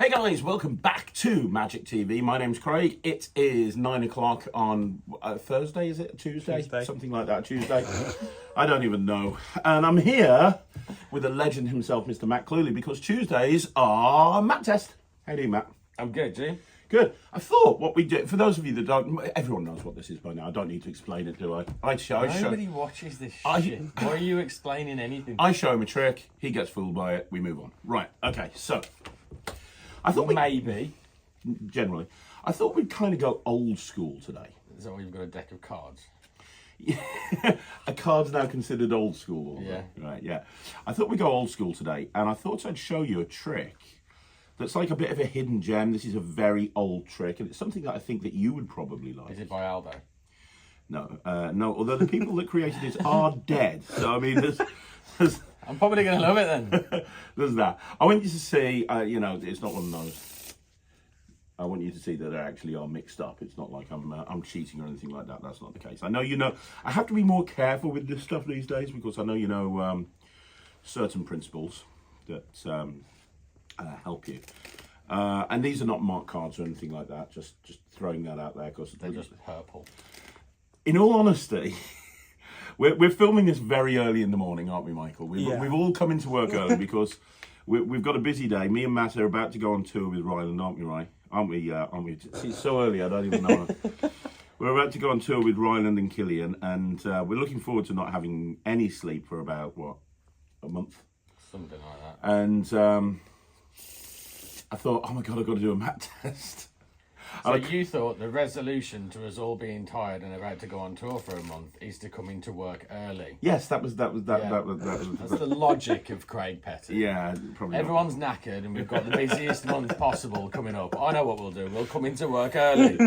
Hey guys, welcome back to Magic TV. My name's Craig. It is 9 o'clock on Thursday, is it? Tuesday? Something like that, Tuesday. I don't even know. And I'm here with the legend himself, Mr. Matt Cluley, because Tuesdays are Matt Test. How do you, Matt? I'm good, Jim. Good. I thought what we do, for those of you that don't, everyone knows what this is by now. I don't need to explain it, do I? Nobody watches this shit. Why are you explaining anything? I show him a trick, he gets fooled by it, we move on. Right, okay, so I thought Maybe. generally, I thought we'd kind of go old school today. Is that why you've got a deck of cards? A card's now considered old school. Yeah. Right, yeah. I thought we'd go old school today, and I thought I'd show you a trick that's like a bit of a hidden gem. This is a very old trick, and it's something that I think that you would probably like. Is it by Aldo? No, no, although the people that created it are dead. So, I mean, there's I'm probably going to love it then. there's that. I want you to see, you know, it's not one of those. I want you to see that they actually are mixed up. It's not like I'm cheating or anything like that. That's not the case. I know you know. I have to be more careful with this stuff these days because I know you know certain principles that help you. And these are not marked cards or anything like that. Just throwing that out there because They're just purple. In all honesty. We're filming this very early in the morning, aren't we, Michael? We've all come into work early because we've got a busy day. Me and Matt are about to go on tour with Ryland, aren't we, Ryan? Aren't we? See, it's so early, I don't even know. We're about to go on tour with Ryland and Killian, and we're looking forward to not having any sleep for about, what, a month? Something like that. And I thought, oh my God, I've got to do a Matt test. So you thought the resolution to us all being tired and about to go on tour for a month is to come into work early. Yes, that was. That's the logic of Craig Petty. Yeah, probably. Everyone's knackered and we've got the busiest month possible coming up. I know what we'll do. We'll come into work early.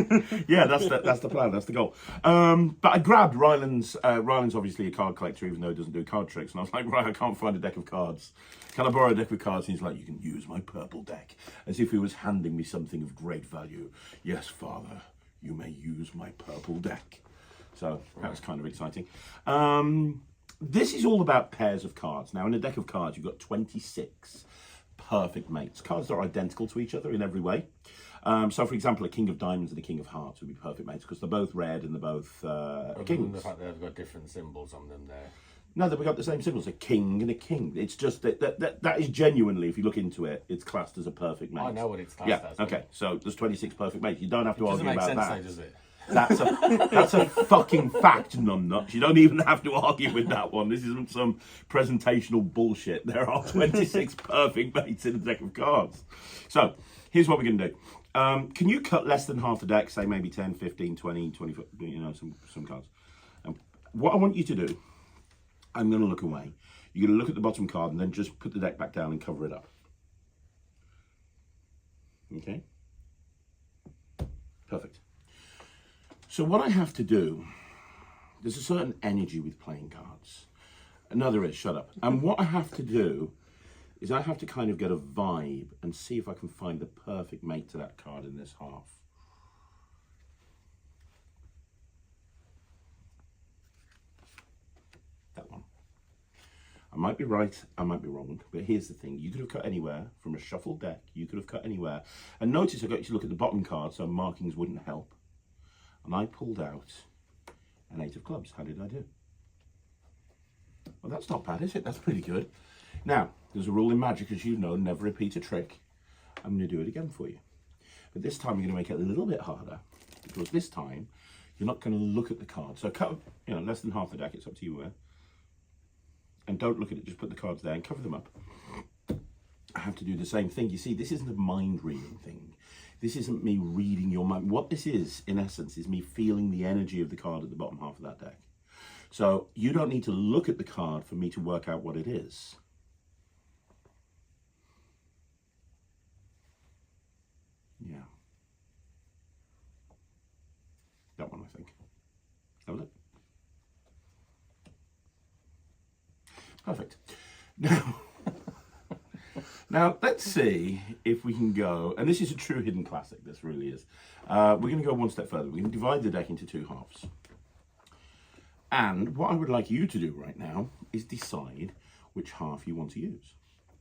Yeah, that's the plan. That's the goal. But I grabbed Ryland's. Ryland's obviously a card collector, even though he doesn't do card tricks. And I was like, right, I can't find a deck of cards. Can I borrow a deck of cards? And he's like, you can use my purple deck, as if he was handing me something of great value. Yes, Father, you may use my purple deck. So that was kind of exciting. This is all about pairs of cards. Now, in a deck of cards, you've got 26 perfect mates. Cards that are identical to each other in every way. So, for example, a King of Diamonds and a King of Hearts would be perfect mates because they're both red and they're both kings. The fact that they've got different symbols on them there. No, that we got the same symbols, a king and a king. It's just that is genuinely, if you look into it, it's classed as a perfect mate. I know what it's classed as. Okay, so there's 26 perfect mates. You don't have to argue about that. Doesn't make sense, That's though, does it? that's a fucking fact, numbnuts. You don't even have to argue with that one. This isn't some presentational bullshit. There are 26 perfect mates in a deck of cards. So, here's what we're going to do. Can you cut less than half the deck, say maybe 10, 15, 20, 20, you know, some cards. What I want you to do, I'm going to look away. You're going to look at the bottom card and then just put the deck back down and cover it up. Okay? Perfect. So what I have to do, there's a certain energy with playing cards. No, there is, shut up. And what I have to do is I have to kind of get a vibe and see if I can find the perfect mate to that card in this half. That one. I might be right, I might be wrong, but here's the thing. You could have cut anywhere from a shuffled deck. You could have cut anywhere. And notice I got you to look at the bottom card so markings wouldn't help. And I pulled out an 8 of clubs. How did I do? Well, that's not bad, is it? That's pretty good. Now, there's a rule in magic, as you know, never repeat a trick. I'm going to do it again for you. But this time, you're going to make it a little bit harder, because this time, you're not going to look at the card. So cut, you know, less than half the deck. It's up to you where. And don't look at it, just put the cards there and cover them up. I have to do the same thing. You see, this isn't a mind reading thing. This isn't me reading your mind. What this is, in essence, is me feeling the energy of the card at the bottom half of that deck. So you don't need to look at the card for me to work out what it is. Yeah. That one, I think. That was it. Perfect. Now, let's see if we can go, and this is a true hidden classic, this really is. We're going to go one step further. We're going to divide the deck into two halves. And what I would like you to do right now is decide which half you want to use.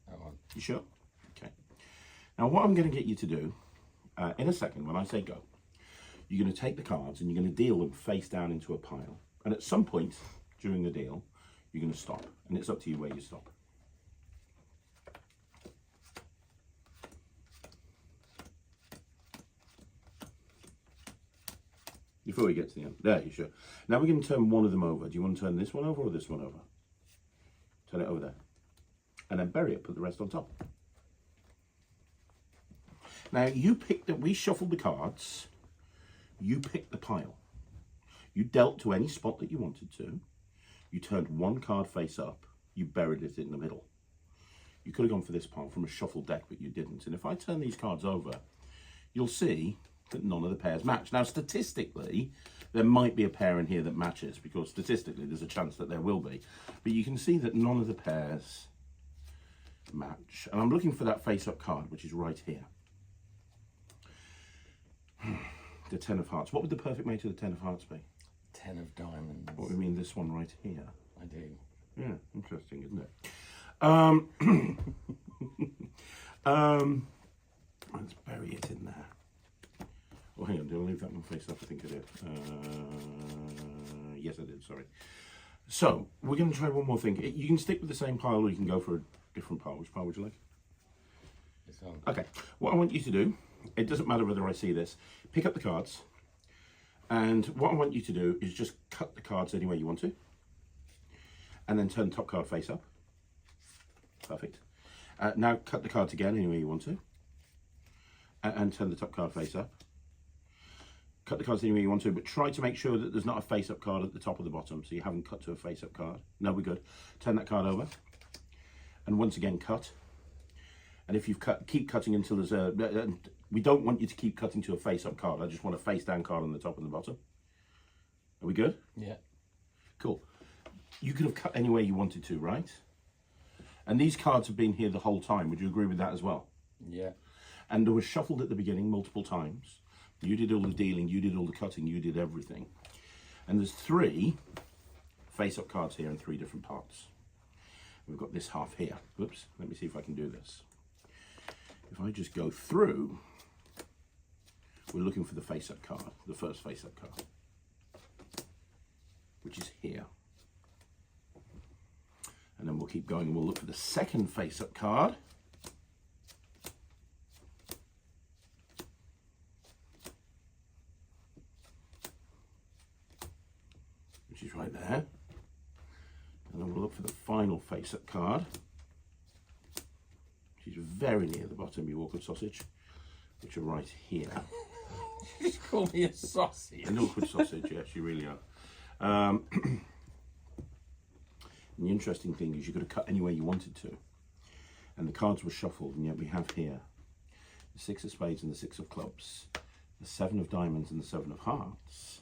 That one. You sure? Okay. Now, what I'm going to get you to do in a second, when I say go, you're going to take the cards and you're going to deal them face down into a pile. And at some point during the deal, you're going to stop. And it's up to you where you stop. Before we get to the end. There, you should. Now we're going to turn one of them over. Do you want to turn this one over or this one over? Turn it over there. And then bury it, put the rest on top. Now you picked it, we shuffled the cards. You picked the pile. You dealt to any spot that you wanted to. You turned one card face up. You buried it in the middle. You could have gone for this pile from a shuffled deck, but you didn't. And if I turn these cards over, you'll see that none of the pairs match. Now, statistically, there might be a pair in here that matches, because statistically, there's a chance that there will be. But you can see that none of the pairs match. And I'm looking for that face-up card, which is right here. The 10 of hearts. What would the perfect mate of the 10 of hearts be? 10 of diamonds. What do you mean, this one right here? I do. Yeah, interesting, isn't it? Let's bury it in there. Oh, hang on, did I leave that one face up? I think I did. Yes, I did, sorry. So, we're going to try one more thing. You can stick with the same pile or you can go for a different pile. Which pile would you like? This one. Okay, what I want you to do, it doesn't matter whether I see this, pick up the cards, and what I want you to do is just cut the cards any way you want to, and then turn the top card face up. Perfect. Now cut the cards again any way you want to, and turn the top card face up. Cut the cards any way you want to, but try to make sure that there's not a face-up card at the top or the bottom, so you haven't cut to a face-up card. No, we're good. Turn that card over, and once again cut. And if you've cut, keep cutting until there's a... we don't want you to keep cutting to a face-up card. I just want a face-down card on the top and the bottom. Are we good? Yeah. Cool. You could have cut any way you wanted to, right? And these cards have been here the whole time. Would you agree with that as well? Yeah. And they were shuffled at the beginning multiple times. You did all the dealing, you did all the cutting, you did everything. And there's 3 face-up cards here in 3 different parts. We've got this half here. Oops, let me see if I can do this. If I just go through, we're looking for the face-up card, the first face-up card, which is here. And then we'll keep going and we'll look for the second face-up card. Which is right there. And then we'll look for the final face-up card, which is very near the bottom, you awkward sausage, which are right here. You just call me a sausage. An awkward sausage, yes, you really are. And the interesting thing is you could have cut any way you wanted to. And the cards were shuffled, and yet we have here the 6 of spades and the 6 of clubs, the 7 of diamonds and the 7 of hearts,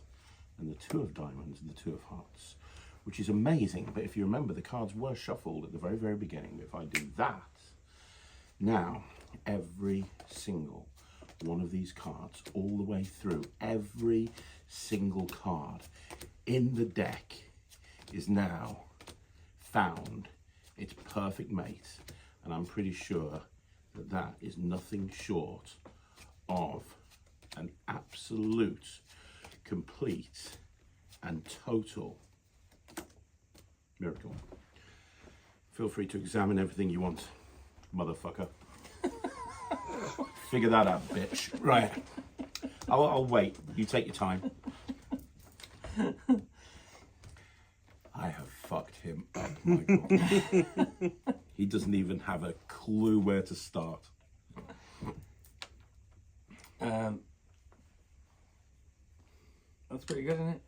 and the 2 of diamonds and the 2 of hearts, which is amazing. But if you remember, the cards were shuffled at the very, very beginning. If I do that, now every single one of these cards, all the way through, every single card in the deck is now found its perfect mate. And I'm pretty sure that that is nothing short of an absolute, complete and total miracle. Feel free to examine everything you want, motherfucker. Figure that out, bitch. Right. I'll wait. You take your time. I have fucked him up, Michael. He doesn't even have a clue where to start. That's pretty good, isn't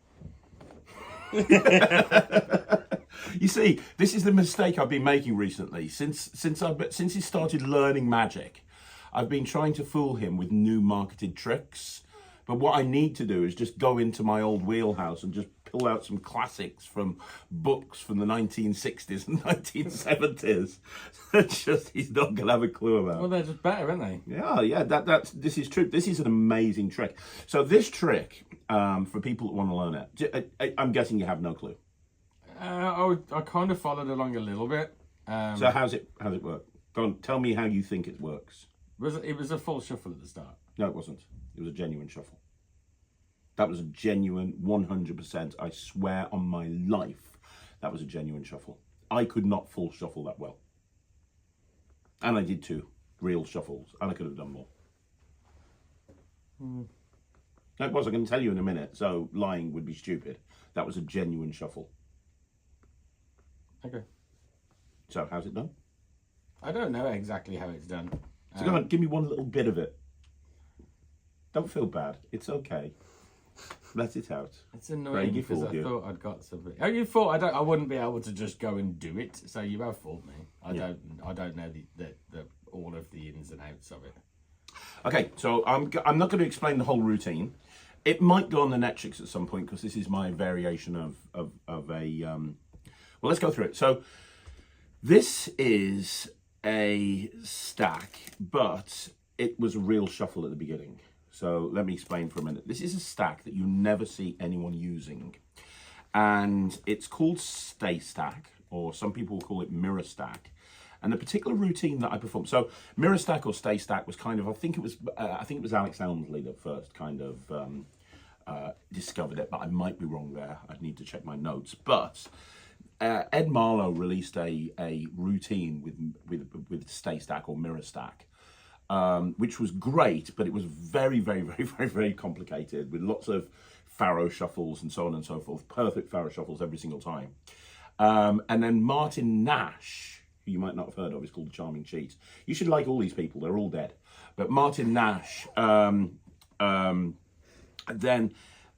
it? You see, this is the mistake I've been making recently. Since he started learning magic, I've been trying to fool him with new marketed tricks. But what I need to do is just go into my old wheelhouse and just pull out some classics from books from the 1960s and 1970s. He's not going to have a clue about. Well, they're just better, aren't they? Yeah, this is true. This is an amazing trick. So this trick, for people that want to learn it, I'm guessing you have no clue. I kind of followed along a little bit. So how's it work? Go on, tell me how you think it works. It was a full shuffle at the start. No, it wasn't. It was a genuine shuffle. That was a genuine 100%. I swear on my life, that was a genuine shuffle. I could not full shuffle that well. And I did 2 real shuffles, and I could have done more. That was, I'm going to tell you in a minute, so lying would be stupid. That was a genuine shuffle. Okay. So, how's it done? I don't know exactly how it's done. So go on, give me one little bit of it. Don't feel bad. It's okay. Let it out. It's annoying Craig, because I thought I'd got something. Oh, you thought I wouldn't be able to just go and do it, so you have fooled me. I don't know the all of the ins and outs of it. Okay, so I'm not going to explain the whole routine. It might go on the NETRIX at some point because this is my variation of a. Well, let's go through it. So this is a stack, but it was a real shuffle at the beginning. So let me explain for a minute. This is a stack that you never see anyone using. And it's called stay stack, or some people call it mirror stack. And the particular routine that I performed, so mirror stack or stay stack was kind of, I think it was Alex Elmsley that first kind of discovered it, but I might be wrong there. I'd need to check my notes. But Ed Marlowe released a routine with stay stack or mirror stack. Which was great, but it was very, very, very, very, very complicated with lots of faro shuffles and so on and so forth. Perfect faro shuffles every single time. And then Martin Nash, who you might not have heard of, is called The Charming Cheat. You should like all these people. They're all dead. But Martin Nash, then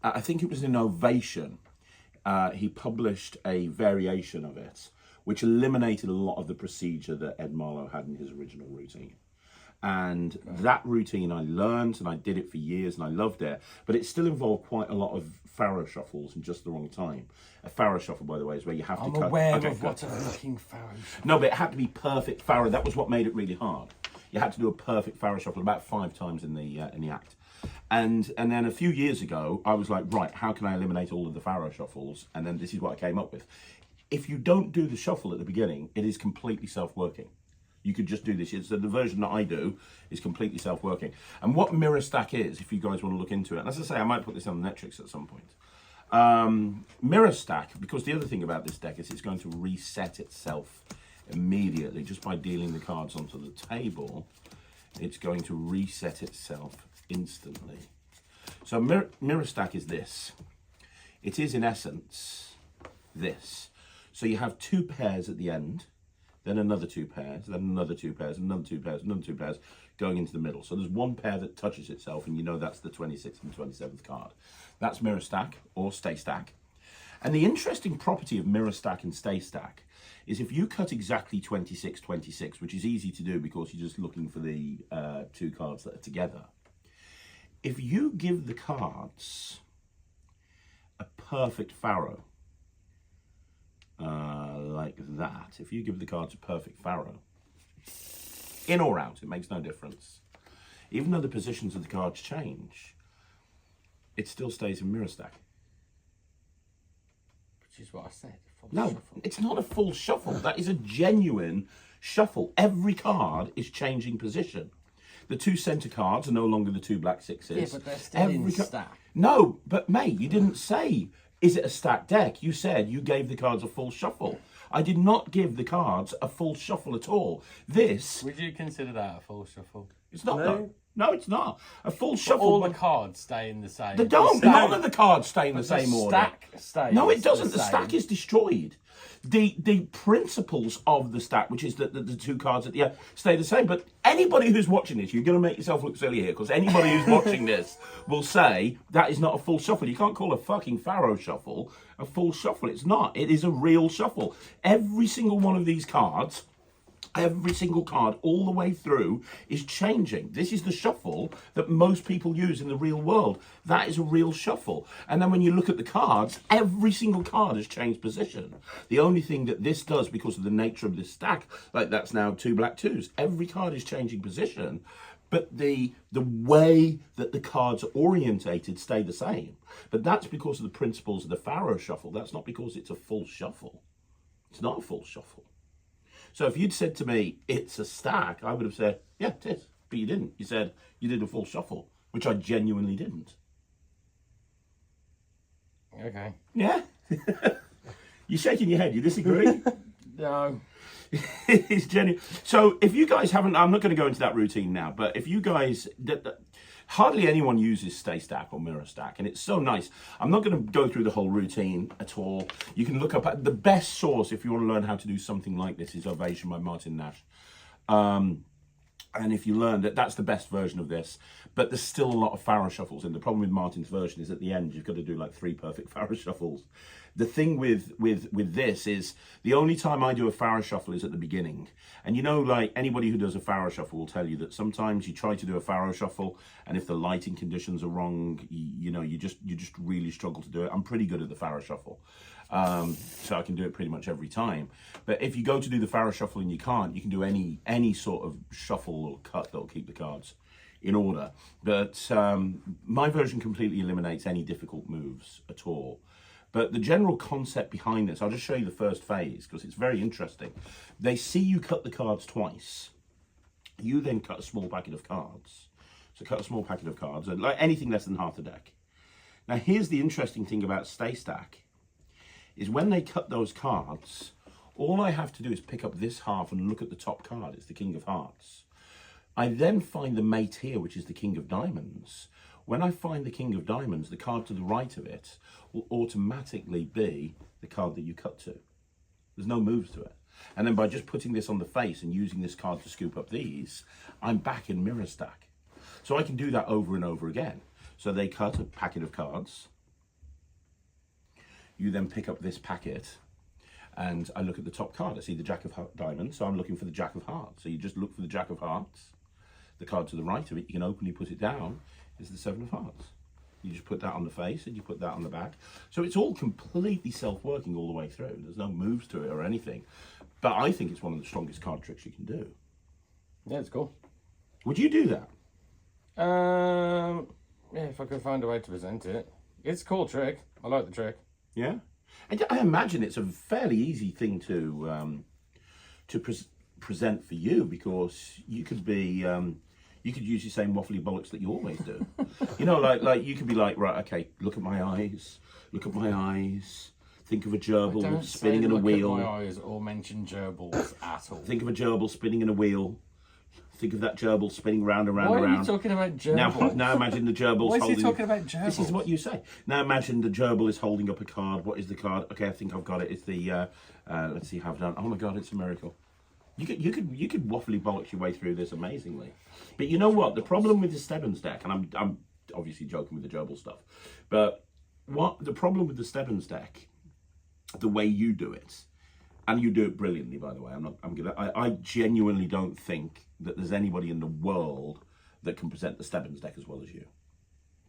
I think it was in Ovation, he published a variation of it, which eliminated a lot of the procedure that Ed Marlowe had in his original routine. And that routine I learned, and I did it for years, and I loved it. But it still involved quite a lot of faro shuffles in just the wrong time. A faro shuffle, by the way, is where you have to cut. I'm aware of what a fucking faro shuffle. No, but it had to be perfect faro. That was what made it really hard. You had to do a perfect faro shuffle about 5 times in the act. And then a few years ago, I was like, right, how can I eliminate all of the faro shuffles? And then this is what I came up with. If you don't do the shuffle at the beginning, it is completely self-working. You could just do this. So the version that I do is completely self-working. And what mirror stack is, if you guys want to look into it, and as I say, I might put this on the NETRIX at some point. Mirror stack, because the other thing about this deck is it's going to reset itself immediately. Just by dealing the cards onto the table, it's going to reset itself instantly. So mirror stack is this. It is in essence this. So you have 2 pairs at the end, then another 2 pairs, then another 2 pairs, another 2 pairs, another 2 pairs going into the middle. So there's 1 pair that touches itself, and you know that's the 26th and 27th card. That's mirror stack or stay stack. And the interesting property of mirror stack and stay stack is if you cut exactly 26, 26, which is easy to do because you're just looking for the 2 cards that are together. If you give the cards a perfect faro, like that, if you give the cards a perfect faro, in or out, it makes no difference. Even though the positions of the cards change, it still stays in mirror stack. Which is what I said. No, shuffle. It's not a full shuffle. That is a genuine shuffle. Every card is changing position. The 2 centre cards are no longer the 2 black 6s. Yeah, but they're still in stack. No, but mate, you didn't say, is it a stacked deck? You said you gave the cards a full shuffle. I did not give the cards a full shuffle at all. This... Would you consider that a full shuffle? It's not, though. No, it's not. A full shuffle... All the cards stay in the same... They don't. None of the cards stay in the same order. The stack stays. No, it doesn't. The stack is destroyed. The principles of the stack, which is that the 2 cards at the end, stay the same. But anybody who's watching this, you're going to make yourself look silly here, because anybody who's watching this will say that is not a full shuffle. You can't call a fucking faro shuffle a full shuffle. It's not. It is a real shuffle. Every single one of these cards... Every single card all the way through is changing. This is the shuffle that most people use in the real world. That is a real shuffle. And then when you look at the cards, every single card has changed position. The only thing that this does, because of the nature of this stack, like that's now 2 black 2s, every card is changing position. But the way that the cards are orientated stay the same. But that's because of the principles of the faro shuffle. That's not because it's a full shuffle. It's not a full shuffle. So if you'd said to me, it's a stack, I would have said, yeah, it is. But you didn't. You said you did a full shuffle, which I genuinely didn't. Okay. Yeah? You're shaking your head. You disagree? No. It's genuine. So if you guys haven't, I'm not going to go into that routine now, but if you guys, hardly anyone uses Stay Stack or Mirror Stack, and it's so nice. I'm not going to go through the whole routine at all. You can look up at the best source if you want to learn how to do something like this is Ovation by Martin Nash. And if you learn that, that's the best version of this, but there's still a lot of Pharaoh shuffles. And the problem with Martin's version is at the end, you've got to do like 3 perfect Pharaoh shuffles. The thing with this is the only time I do a Pharaoh shuffle is at the beginning. And you know, like anybody who does a Pharaoh shuffle will tell you that sometimes you try to do a Pharaoh shuffle, and if the lighting conditions are wrong, you know, you just really struggle to do it. I'm pretty good at the Pharaoh shuffle. So I can do it pretty much every time. But if you go to do the Pharaoh shuffle and you can't, you can do any sort of shuffle or cut that'll keep the cards in order. But my version completely eliminates any difficult moves at all. But the general concept behind this, I'll just show you the first phase because it's very interesting. They see you cut the cards twice. You then cut a small packet of cards. So cut a small packet of cards, and like anything less than half the deck. Now here's the interesting thing about Stay Stack, is when they cut those cards, all I have to do is pick up this half and look at the top card. It's the King of Hearts. I then find the mate here, which is the King of Diamonds. When I find the King of Diamonds, the card to the right of it will automatically be the card that you cut to. There's no moves to it. And then by just putting this on the face and using this card to scoop up these, I'm back in Mirror Stack. So I can do that over and over again. So they cut a packet of cards. You then pick up this packet and I look at the top card. I see the Jack of Diamonds, so I'm looking for the Jack of Hearts. So you just look for the Jack of Hearts. The card to the right of it, you can openly put it down, is the 7 of Hearts. You just put that on the face and you put that on the back. So it's all completely self-working all the way through. There's no moves to it or anything. But I think it's one of the strongest card tricks you can do. Yeah, it's cool. Would you do that? Yeah, if I could find a way to present it. It's a cool trick. I like the trick. Yeah? I imagine it's a fairly easy thing to present for you because you could be... you could use the same waffly bollocks that you always do. You know, like you could be like, right, okay, look at my eyes, think of a gerbil spinning in a wheel. Look at my eyes or mention gerbils at all. Think of a gerbil spinning in a wheel. Think of that gerbil spinning round and round Why and round. are you talking about gerbils? Now imagine the gerbil's Why is holding... he talking about gerbils? This is what you say. Now imagine the gerbil is holding up a card. What is the card? Okay, I think I've got it. It's the, let's see how I've done. Oh my God, it's a miracle. You could waffly bollocks your way through this amazingly. But you know what? The problem with the Stebbins deck, and I'm obviously joking with the gerbil stuff, but what the problem with the Stebbins deck, the way you do it, and you do it brilliantly, by the way. I genuinely don't think that there's anybody in the world that can present the Stebbins deck as well as you.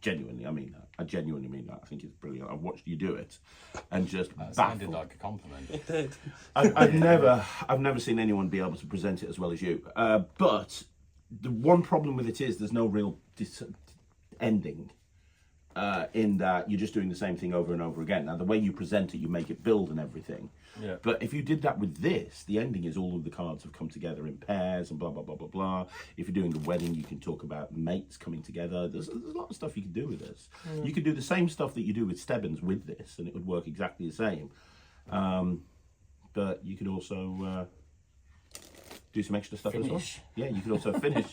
Genuinely, I mean that. I genuinely mean that. I think it's brilliant. I've watched you do it, and just that baffled. sounded like a compliment. It did. I've never seen anyone be able to present it as well as you. But the one problem with it is there's no real ending. In that you're just doing the same thing over and over again. Now the way you present it, you make it build and everything. Yeah. But if you did that with this, the ending is all of the cards have come together in pairs and blah blah blah blah blah. If you're doing the wedding, you can talk about mates coming together. There's a lot of stuff you can do with this. You could do the same stuff that you do with Stebbins with this, and it would work exactly the same. But you could also do some extra stuff as well. Yeah, you could also finish.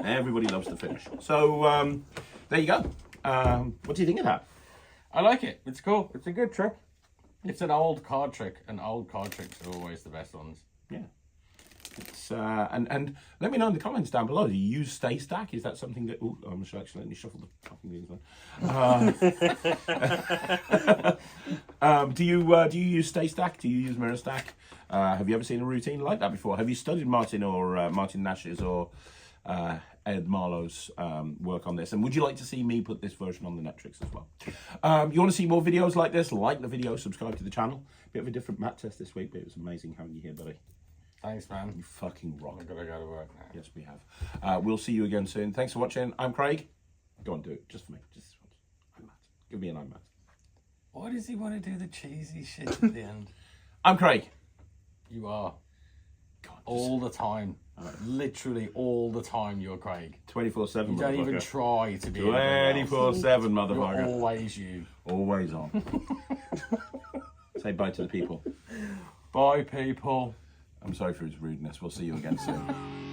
Everybody loves to finish. So there you go. What do you think of that? I like it. It's cool. It's a good trick. It's an old card trick, and old card tricks are always the best ones. Yeah. It's and let me know in the comments down below. Do you use Stay Stack? Is that something that? Oh, I'm sure actually let me shuffle the fucking things. Do you use Stay Stack? Do you use Mirror Stack? Have you ever seen a routine like that before? Have you studied Martin or Martin Nash's or Ed Marlowe's work on this? And would you like to see me put this version on the NETRIX as well? You want to see more videos like this? Like the video, subscribe to the channel. Bit of a different mat test this week, but it was amazing having you here, buddy. Thanks, man. You fucking rock. I've got to go to work now. Yes, we have. We'll see you again soon. Thanks for watching. I'm Craig. Go on, do it. Just for me. Just once. I'm Matt. Give me an I'm Matt. Why does he want to do the cheesy shit at the end? I'm Craig. You are. God, All the time. Literally all the time, you're Craig. 24/7. You don't even try to be 24/7, You're motherfucker. always you. Always on. Say bye to the people. Bye, people. I'm sorry for his rudeness. We'll see you again soon.